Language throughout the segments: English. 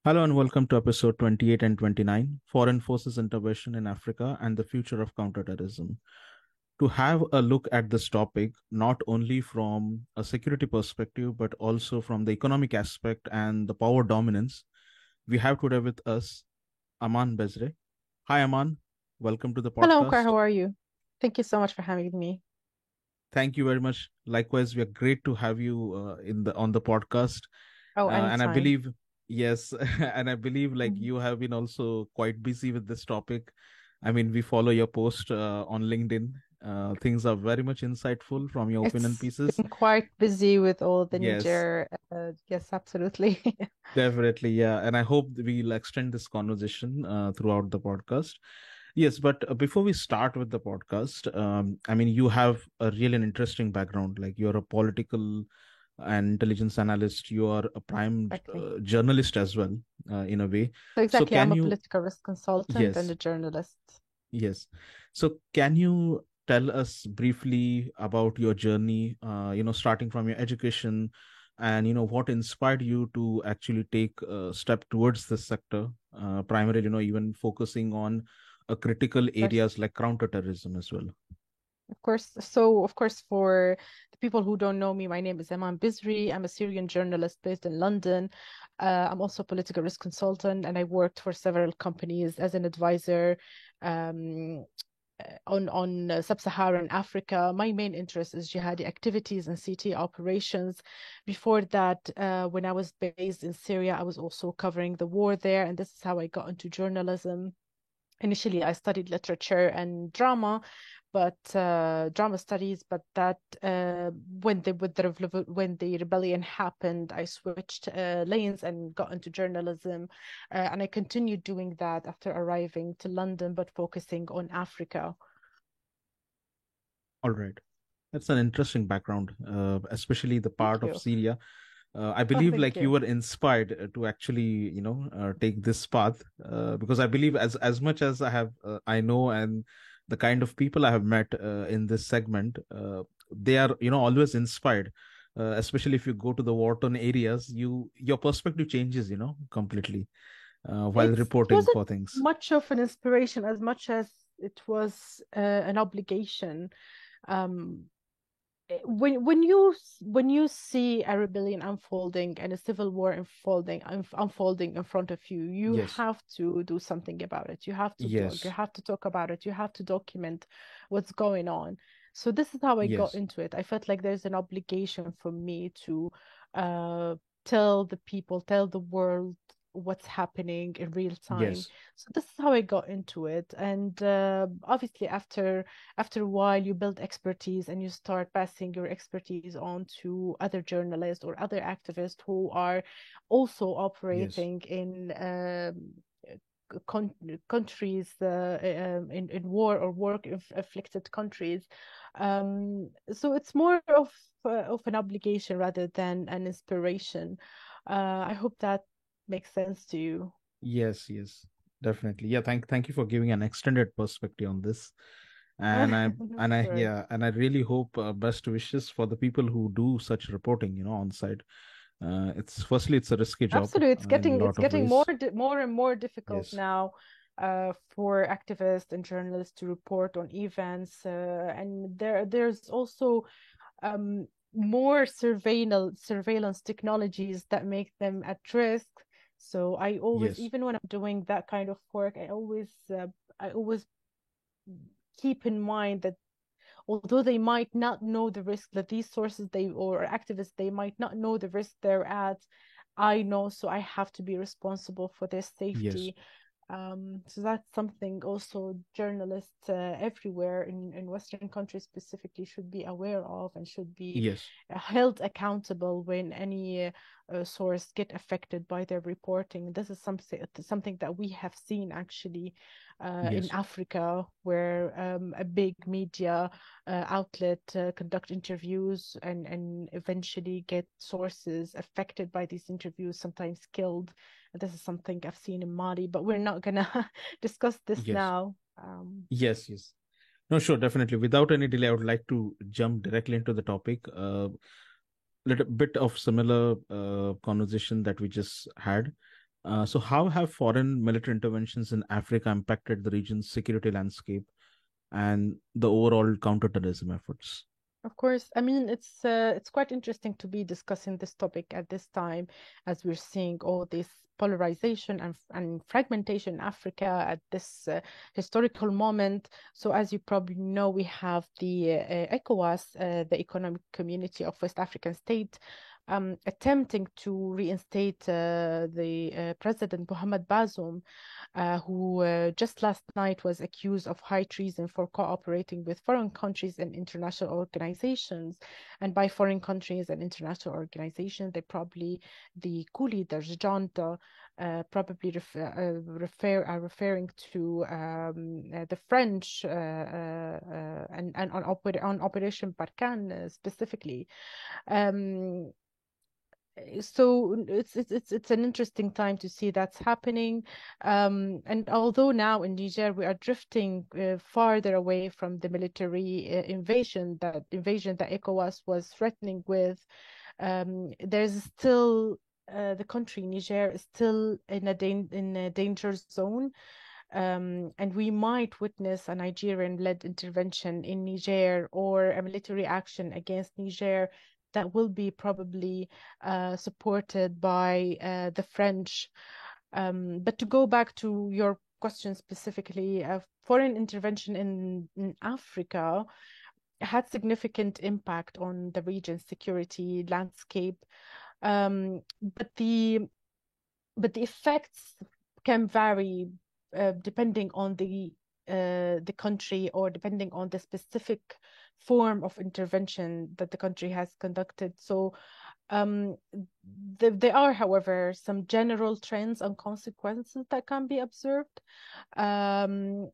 Hello and welcome to episode 28 and 29, Foreign Forces Intervention in Africa and the Future of Counterterrorism. To have a look at this topic, not only from a security perspective, but also from the economic aspect and the power dominance, we have today with us Aman Bezre. Hi, Aman. Welcome to the Hello, Omkar. podcast. How are you? Thank you so much for having me. Thank you very much. Likewise, we are great to have you in the on the podcast. Oh, And I anytime. believe, yes, and I believe like Mhm. you have been also quite busy with this topic. I mean, we follow your post on LinkedIn. Things are very much insightful from your opinion It's pieces. been quite busy with all the Yes, Niger. Yes, absolutely. definitely. Yeah. And I hope we'll extend this conversation throughout the podcast. Yes, but before we start with the podcast, I mean, you have a really an interesting background. Like you're a political and intelligence analyst. You are a prime Exactly. journalist as well, in a way. So So exactly, can I'm a you? political risk consultant and Yes, a journalist. yes. So can you tell us briefly about your journey? Starting from your education, and what inspired you to actually take a step towards this sector, primarily, even focusing on critical Of course. areas like counterterrorism as well. Of course. So, of course, for the people who don't know me, my name is Eman Bizri. I'm a Syrian journalist based in London. I'm also a political risk consultant, and I worked for several companies as an advisor. Um, on sub-Saharan Africa. My main interest is jihadi activities and CT operations. Before that, when I was based in Syria, I was also covering the war there, and this is how I got into journalism. Initially, I studied literature and drama, but drama studies. But that when the rebellion happened, I switched lanes and got into journalism, and I continued doing that after arriving to London, but focusing on Africa. All right. That's an interesting background, especially the part Thank of you. Syria. I Oh, believe thank like you you. were inspired to actually, take this path, because I believe as much as I know, and the kind of people I have met in this segment, they are, always inspired. Especially if you go to the war-torn areas, your perspective changes, completely while It reporting wasn't for things. much of an inspiration as much as it was an obligation. Um, when you see a rebellion unfolding and a civil war unfolding in front of you, you Yes, have to do something about it. You have to blog, you yes, have to talk about it, you have to document what's going on. So this is how I got yes, into it. I felt like there's an obligation for me to uh, tell the people, tell the world what's happening in real time. yes, So this is how I got into it. And obviously, after a while, you build expertise and you start passing your expertise on to other journalists or other activists who are also yes, operating in con countries in war or war afflicted countries. So it's more of an obligation rather than an inspiration. I hope that makes sense to you. yes, yes, definitely. Yeah, thank you for giving an extended perspective on this. And Sure. I really hope best wishes for the people who do such reporting, on site. It's a risky job Absolutely, it's in a getting it's lot of getting more ways. more and more difficult Yes, now for activists and journalists to report on events, and there's also more surveillance technologies that make them at risk. So I always, yes, even when I'm doing that kind of work, I always keep in mind that although they might not know the risk that these sources they or activists they might not know the risk they're at, I know, so I have to be responsible for their yes, safety. So that's something also journalists everywhere in Western countries specifically should be aware of and should be yes, held accountable when any source get affected by their reporting. This is something that we have seen actually in yes, Africa, where a big media outlet conduct interviews and eventually get sources affected by these interviews, sometimes killed. This is something I've seen in Mali, but we're not gonna discuss this yes, now. yes, yes. No, sure, definitely. Without any delay, I would like to jump directly into the topic. Little bit of similar conversation that we just had. So how have foreign military interventions in Africa impacted the region's security landscape and the overall counterterrorism efforts? Of course, I mean it's quite interesting to be discussing this topic at this time, as we're seeing all this polarization and fragmentation in Africa at this historical moment. So, as you probably know, we have the ECOWAS, the Economic Community of West African States, attempting to reinstate the President Mohamed Bazoum, who just last night was accused of high treason for cooperating with foreign countries and international organizations. And by foreign countries and international organizations, they probably the coup leaders, junta, probably are referring to the French and on Operation Barkhane specifically. Um, so it's an interesting time to see that's happening, and although now in Niger we are drifting farther away from the military invasion that ECOWAS was threatening with, there's still the country Niger is still in a danger zone. And we might witness a Nigerian-led intervention in Niger or a military action against Niger that will be probably supported by the French. But to go back to your question specifically, foreign intervention in Africa had significant impact on the region's security landscape. But the effects can vary depending on the country or depending on the specific form of intervention that the country has conducted. So there are, however, some general trends and consequences that can be observed. Um,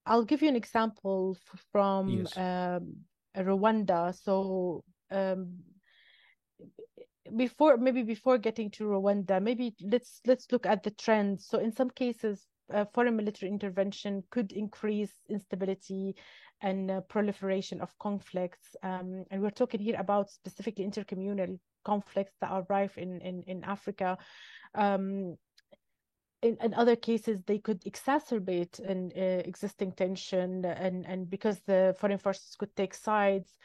I'll give you an example from Yes. Rwanda. So um, before getting to Rwanda, maybe let's look at the trends. So in some cases, foreign military intervention could increase instability and proliferation of conflicts. And we're talking here about specifically intercommunal conflicts that are rife in Africa. Um, in other cases, they could exacerbate an existing tension, and because the foreign forces could take sides,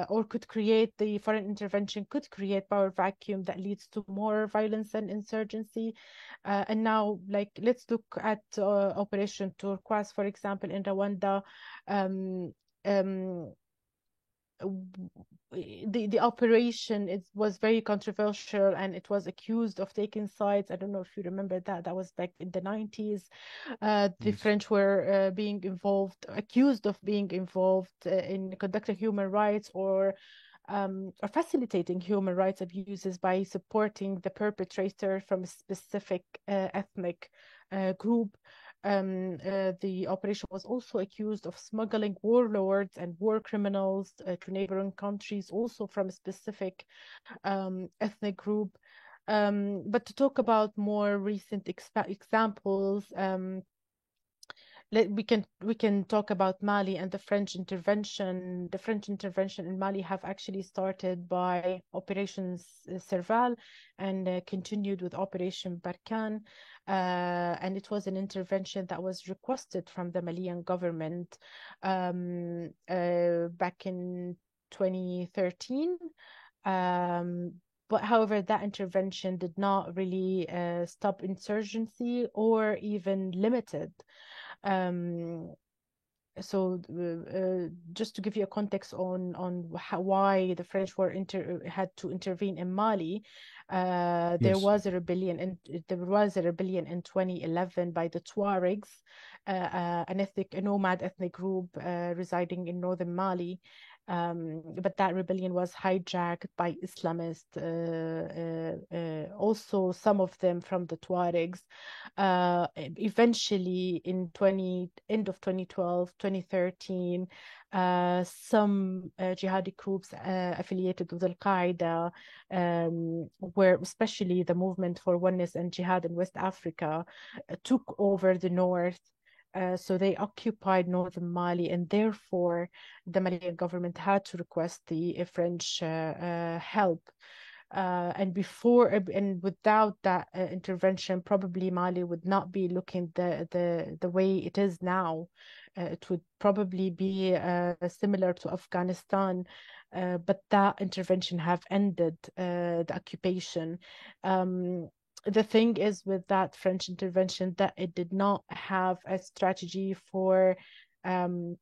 or could create the foreign intervention could create power vacuum that leads to more violence and insurgency. And now, like, let's look at Operation Turquoise, for example, in Rwanda. Um, um, the operation was very controversial, and it was accused of taking sides. I don't know if you remember that was back in the 90s. The Yes. French were accused of being involved in conducting human rights or facilitating human rights abuses by supporting the perpetrator from a specific ethnic group. The operation was also accused of smuggling warlords and war criminals to neighboring countries, also from a specific ethnic group. But to talk about more recent examples, we can talk about Mali and the French intervention. The French intervention in Mali have actually started by Operation Serval and continued with Operation Barkhane. And it was an intervention that was requested from the Malian government back in 2013. But however, that intervention did not really stop insurgency or even limited. Um, so just to give you a context on why the French had to intervene in Mali, there Yes. was a rebellion in 2011 by the Tuaregs, a nomad ethnic group residing in northern Mali. But that rebellion was hijacked by Islamists, also some of them from the Tuaregs. Eventually, end of 2012, 2013, some jihadi groups affiliated with Al Qaeda, where especially the Movement for Oneness and Jihad in West Africa, took over the north. So they occupied northern Mali, and therefore the Malian government had to request the French help. And without that intervention, probably Mali would not be looking the way it is now. It would probably be similar to Afghanistan, but that intervention have ended the occupation. The thing is with that French intervention that it did not have a strategy for um,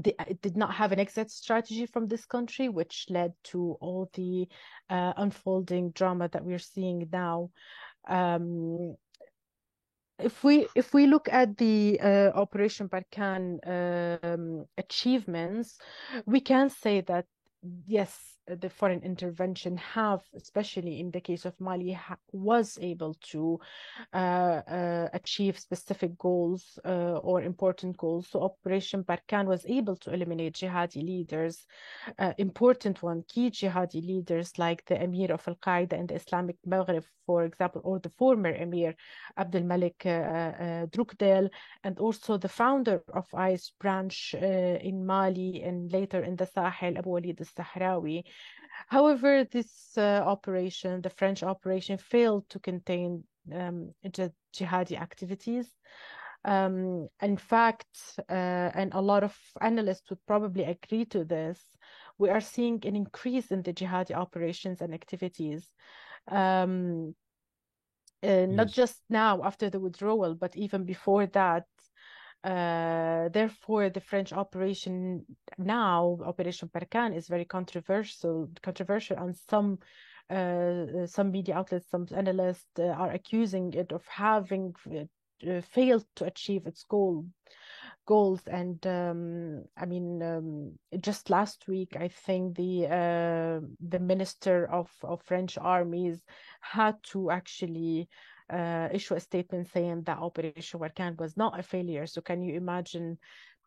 it did not have an exit strategy from this country, which led to all the unfolding drama that we're seeing now. Um, if we look at the Operation Barkhane achievements, we can say that yes, the foreign intervention have, especially in the case of Mali, was able to achieve specific goals or important goals. So Operation Barkhane was able to eliminate jihadi leaders, important one, key jihadi leaders like the Emir of Al-Qaeda in the Islamic Maghreb, for example, or the former Emir Abdul Malik Drukdel, and also the founder of IS branch in Mali and later in the Sahel, Abu Walid al-Sahrawi. However, this operation, the French operation, failed to contain jihadi activities. In fact, and a lot of analysts would probably agree to this, we are seeing an increase in the jihadi operations and activities. Not Yes. just now after the withdrawal, but even before that. Therefore, the French operation now, Operation Barkhane, is very controversial, and some media outlets, some analysts are accusing it of having failed to achieve its goals. And I mean, just last week, I think the minister of French armies had to actually issue a statement saying that Operation Barkhane was not a failure. So can you imagine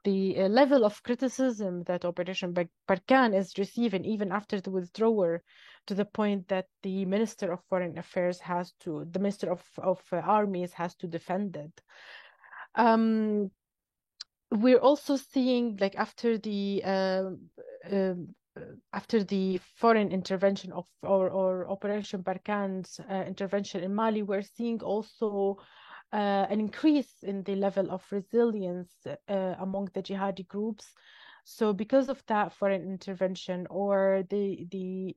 the level of criticism that Operation Barkhane is receiving even after the withdrawal, to the point that the Minister of Foreign Affairs the Minister of Armies has to defend it. We're also seeing, like, after the foreign intervention or Operation Barkhane's intervention in Mali, we're seeing also an increase in the level of resilience among the jihadi groups. So because of that foreign intervention, or the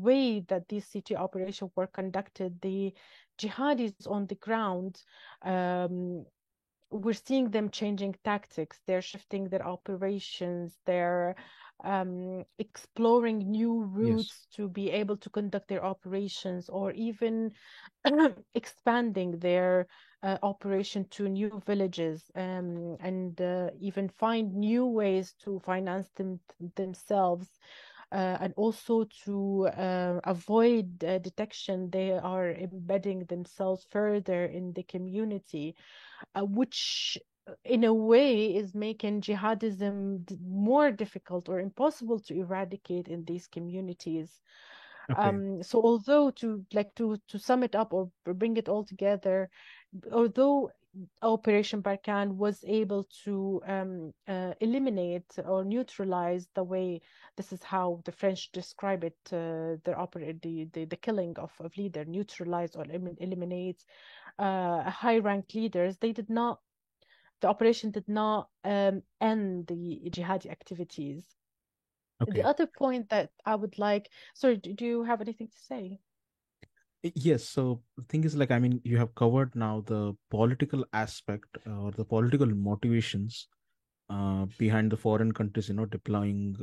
way that these CT operations were conducted, the jihadis on the ground, we're seeing them changing tactics. They're shifting their operations. They're exploring new Yes. routes to be able to conduct their operations, or even expanding their operation to new villages, and even find new ways to finance themselves. And also to avoid detection, they are embedding themselves further in the community, which in a way is making jihadism more difficult or impossible to eradicate in these communities. Okay. So although to sum it up or bring it all together, although Operation Barkhane was able to eliminate or neutralize, the way this is how the French describe it, the killing of leader, neutralize or eliminate high-ranked leaders, the operation did not end the jihadi activities. The Okay. other point that I would like, sorry, do you have anything to say? Yes. So the thing is, like, I mean, you have covered now the political aspect or the political motivations behind the foreign countries, deploying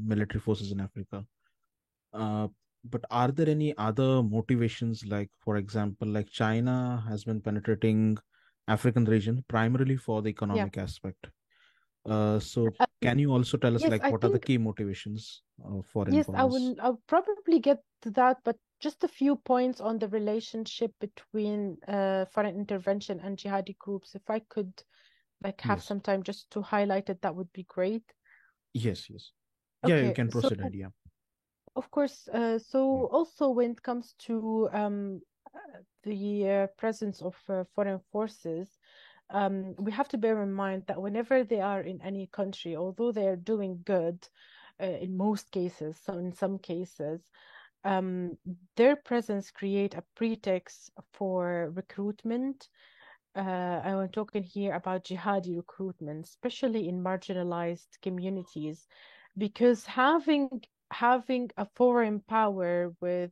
military forces in Africa. Uh, but are there any other motivations, like, for example, like China has been penetrating African region primarily for the Yeah. economic aspect? So Um, can you also tell us, yes, like, I what are the think, key motivations of foreign yes, powers? I'll probably get to that, but just a few points on the relationship between foreign intervention and jihadi groups. If I could like have Yes. some time just to highlight it, that would be great. Yes, yes. Yeah, you Okay, can so proceed, and yeah. of course, Yeah. so also when it comes to the presence of foreign forces, we have to bear in mind that whenever they are in any country, although they are doing good in most cases, so in some cases, their presence create a pretext for recruitment. I'm talking here about jihadi recruitment, especially in marginalized communities, because having a foreign power with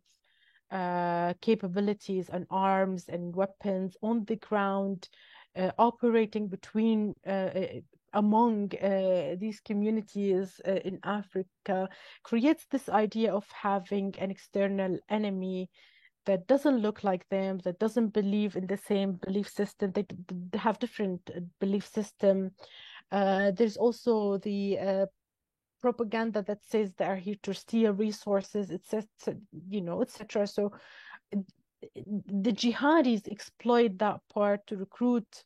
capabilities and arms and weapons on the ground, operating between among these communities in Africa, creates this idea of having an external enemy that doesn't look like them, that doesn't believe in the same belief system. They have different belief system. There's also the propaganda that says they are here to steal resources, etc., etc. So the jihadis exploit that part to recruit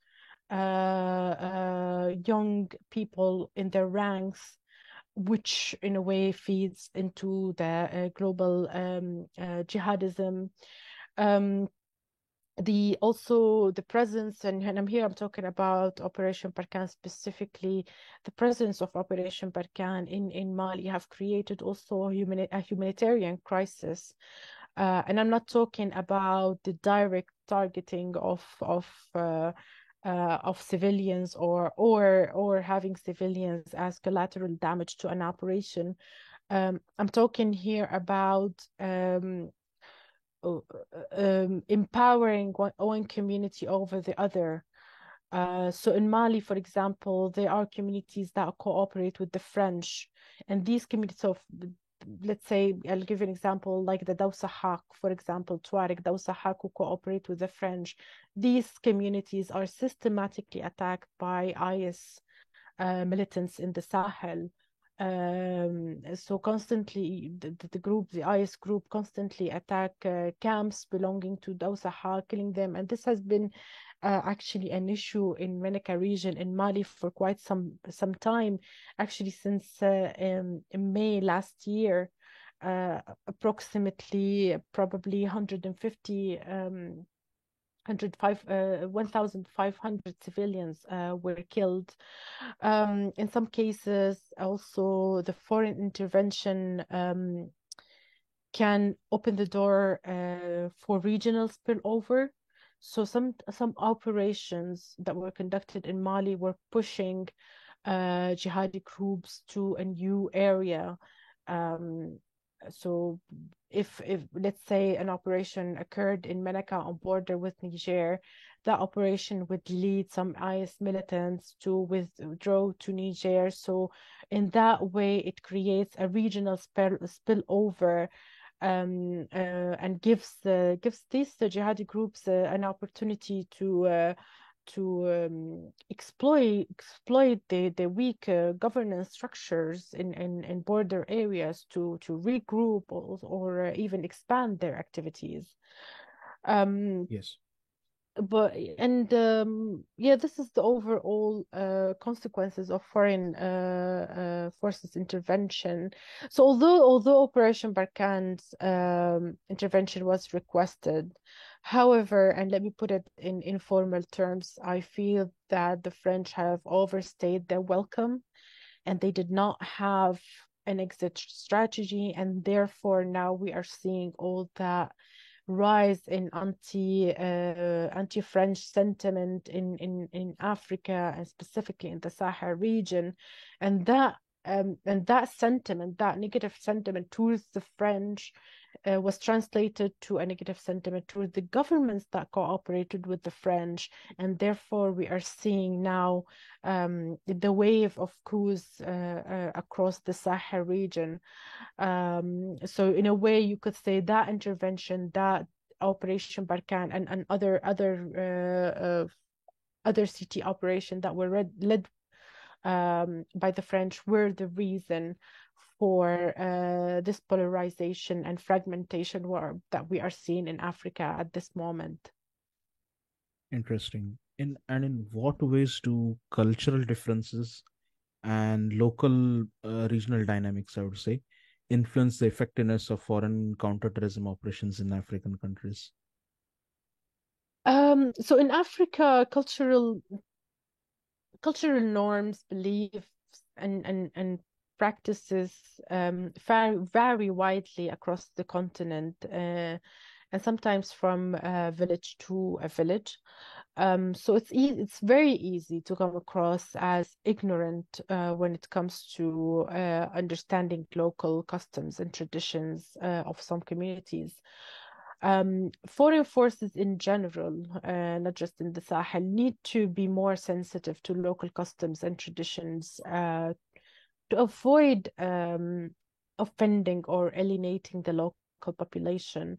young people in their ranks, which in a way feeds into the global jihadism. Um, the presence, and I'm talking about Operation Barkhane specifically. The presence of Operation Barkhane in Mali have created also a humanitarian crisis, and I'm not talking about the direct targeting of civilians, or having civilians as collateral damage to an operation. I'm talking here about empowering one community over the other. So in Mali, for example, there are communities that cooperate with the French, and these communities of, let's say, I'll give you an example, like the Dawsahak, for example, Tuareg Dawsahak who cooperate with the French. These communities are systematically attacked by IS militants in the Sahel. So constantly, the IS group constantly attack camps belonging to Dawsahar, killing them. And this has been actually an issue in Menaka region in Mali for quite some time, actually since in May last year. Approximately probably 150 1,500 civilians were killed. In some cases, also the foreign intervention can open the door for regional spillover. So some operations that were conducted in Mali were pushing jihadi groups to a new area. Um, so if let's say an operation occurred in Menaka on border with Niger, that operation would lead some IS militants to withdraw to Niger. So in that way, it creates a regional spillover, and gives these jihadi groups an opportunity to exploit the weak governance structures in border areas to regroup, or even expand their activities. Um, Yes. yeah, this is the overall consequences of foreign forces intervention. So although Operation Barkhane's intervention was requested, however, and let me put it in informal terms, I feel that the French have overstayed their welcome, and they did not have an exit strategy, and therefore now we are seeing all that rise in anti-French sentiment in Africa, and specifically in the Sahel region, and that sentiment, that negative sentiment towards the French, was translated to a negative sentiment towards the governments that cooperated with the French, and therefore we are seeing now the wave of coups across the Sahel region. So in a way, you could say that intervention, that Operation Barkhane, and other city operation that were led by the French were the reason for this polarization and fragmentation war that we are seeing in Africa at this moment. Interesting. In what ways do cultural differences and local regional dynamics, I would say, influence the effectiveness of foreign counterterrorism operations in African countries? So in Africa, cultural norms, beliefs, and practices vary widely across the continent, and sometimes from a village to a village. So it's very easy to come across as ignorant when it comes to understanding local customs and traditions of some communities. Foreign forces in general, not just in the Sahel, need to be more sensitive to local customs and traditions to avoid offending or alienating the local population,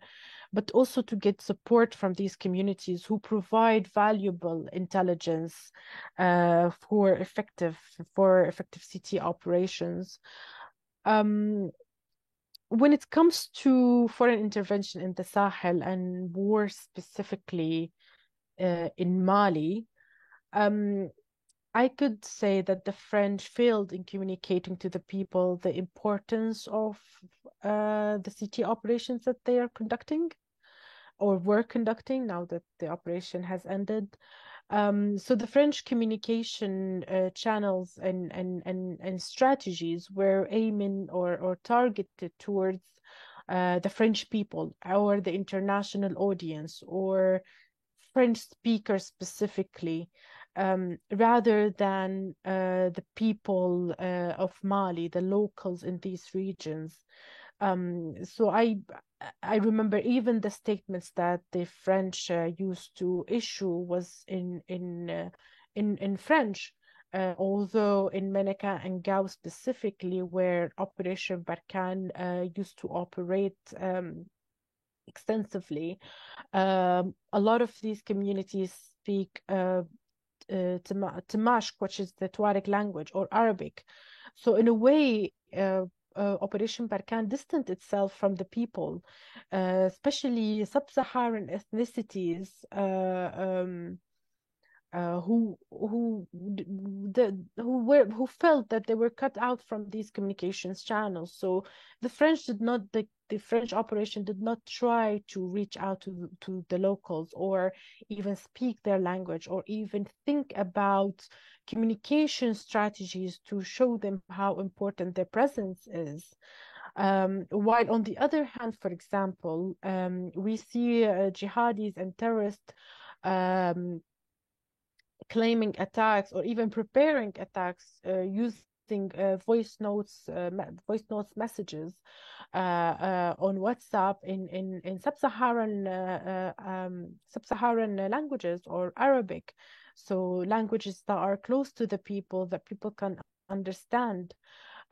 but also to get support from these communities who provide valuable intelligence for effective CT operations. Um, when it comes to foreign intervention in the Sahel and more specifically in Mali, um, I could say that the French failed in communicating to the people the importance of the CT operations that they are conducting or were conducting now that the operation has ended. So the French communication channels and strategies were aiming or targeted towards the French people or the international audience or French speakers specifically, rather than the people of Mali, the locals in these regions. So I remember even the statements that the French used to issue was in French. Although in Menaka and Gao specifically, where Operation Barkhane used to operate extensively, a lot of these communities speak Tamashq, which is the Tuareg language, or Arabic. So in a way, Operation Barkhane distanced itself from the people, especially sub-Saharan ethnicities, who felt that they were cut out from these communications channels. So the French operation did not try to reach out to the locals or even speak their language or even think about communication strategies to show them how important their presence is. While on the other hand, for example, we see jihadis and terrorists um, claiming attacks or even preparing attacks using voice notes messages on WhatsApp in sub-Saharan languages or Arabic, so languages that are close to the people that people can understand.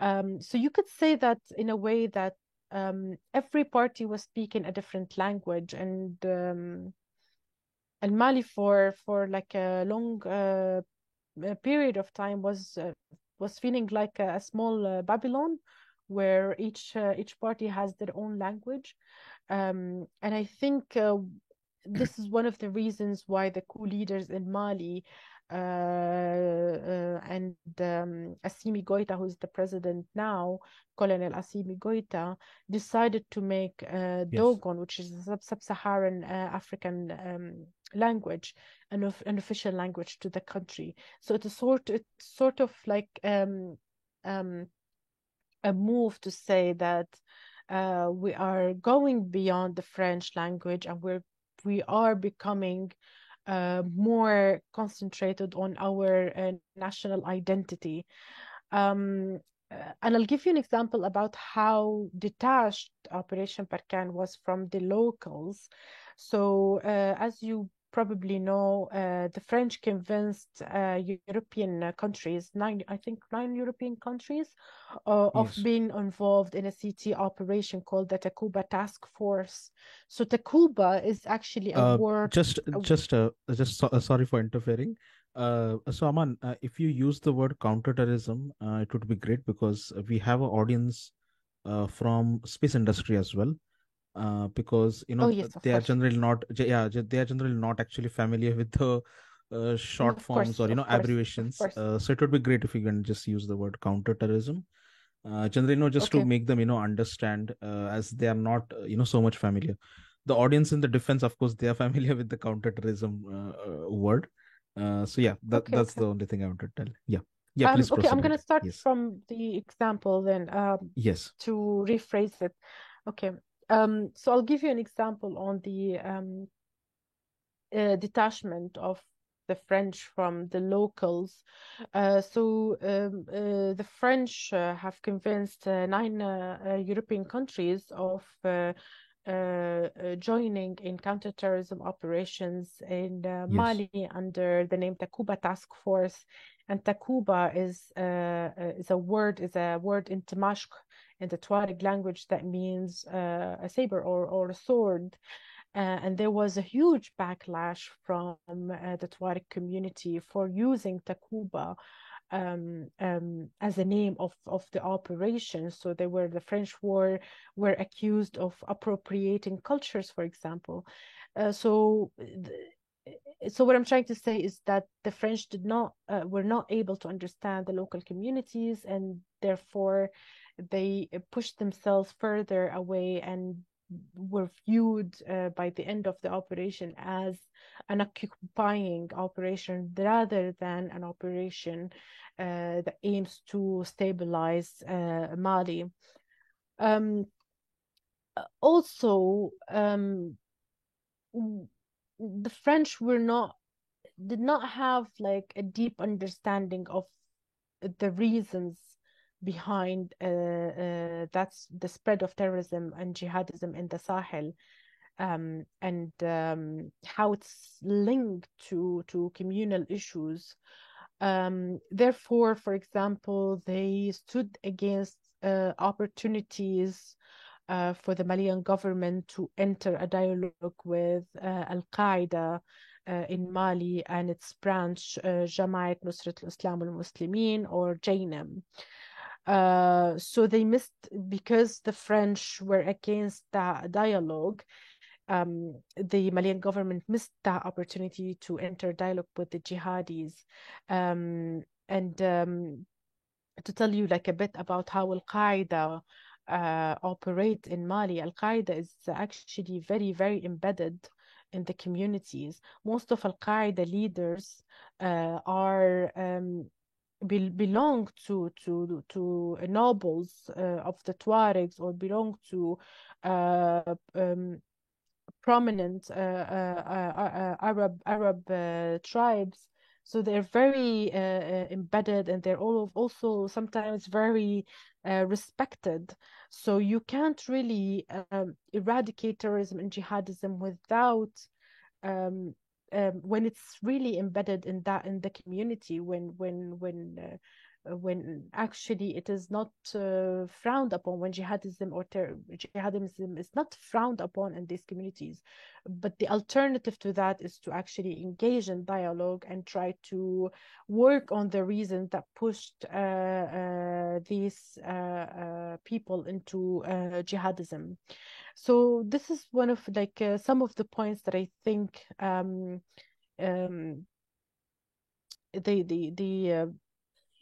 So you could say that in a way that every party was speaking a different language, and Mali for like a long period of time was feeling like a small Babylon, where each party has their own language, and I think this is one of the reasons why the coup leaders in Mali and Assimi Goïta, who's the president now, Colonel Assimi Goïta, decided to make Yes. Dogon, which is a sub-Saharan African language, an official language to the country. So it's sort of like um, a move to say that we are going beyond the French language and we are becoming more concentrated on our national identity. And I'll give you an example about how detached Operation Barkhane was from the locals. So, as you probably know, the French convinced European countries, I think nine European countries, of Yes. being involved in a CT operation called the Takuba Task Force. So Takuba is actually a Uh, word. sorry for interfering. So Aman, if you use the word counterterrorism, it would be great because we have an audience from space industry as well. Because Oh, yes, of they are course. generally not, they are generally not actually familiar with the short Of forms or course, of course, of abbreviations. course. So it would be great if you can just use the word counterterrorism. Generally, just to Okay. make them understand, as they are not so much familiar. The audience in the defense, of course, they are familiar with the counterterrorism word. So yeah, Okay, that's okay. the only thing I want to tell. Yeah. Yeah, please Okay, proceed I'm gonna ahead. start Yes. from the example then, Yes. to rephrase it. Okay. So I'll give you an example on the detachment of the French from the locals. The French have convinced nine European countries of joining in counterterrorism operations in Yes. Mali under the name Takuba Task Force. And Takuba is a word in Tamashq in the Tuareg language that means a saber or a sword. And there was a huge backlash from the Tuareg community for using Takuba as a name of the operation. So the French were accused of appropriating cultures, for example. So what I'm trying to say is that the French were not able to understand the local communities, and therefore they pushed themselves further away and were viewed by the end of the operation as an occupying operation rather than an operation that aims to stabilize Mali. Um, Also, the French did not have like a deep understanding of the reasons behind that's the spread of terrorism and jihadism in the Sahel, and how it's linked to communal issues. Therefore, for example, they stood against opportunities for the Malian government to enter a dialogue with Al-Qaeda in Mali and its branch, Jamaat Nusrat al-Islam al-Muslimin, or JNIM. So they missed, because the French were against that dialogue. The Malian government missed that opportunity to enter dialogue with the jihadis. And To tell you like a bit about how Al-Qaeda operate in Mali, Al-Qaeda is actually very, very embedded in the communities. Most of Al-Qaeda leaders are belong to nobles of the Tuaregs, or belong to prominent Arab tribes. So they're very embedded, and they're also sometimes very respected. So you can't really eradicate terrorism and jihadism without when it's really embedded in the community, when actually it is not frowned upon, when jihadism is not frowned upon in these communities. But the alternative to that is to actually engage in dialogue and try to work on the reasons that pushed these people into jihadism. So this is one of like some of the points that I think um, the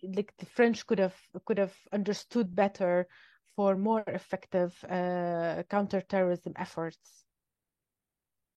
like the French could have understood better for more effective counterterrorism efforts.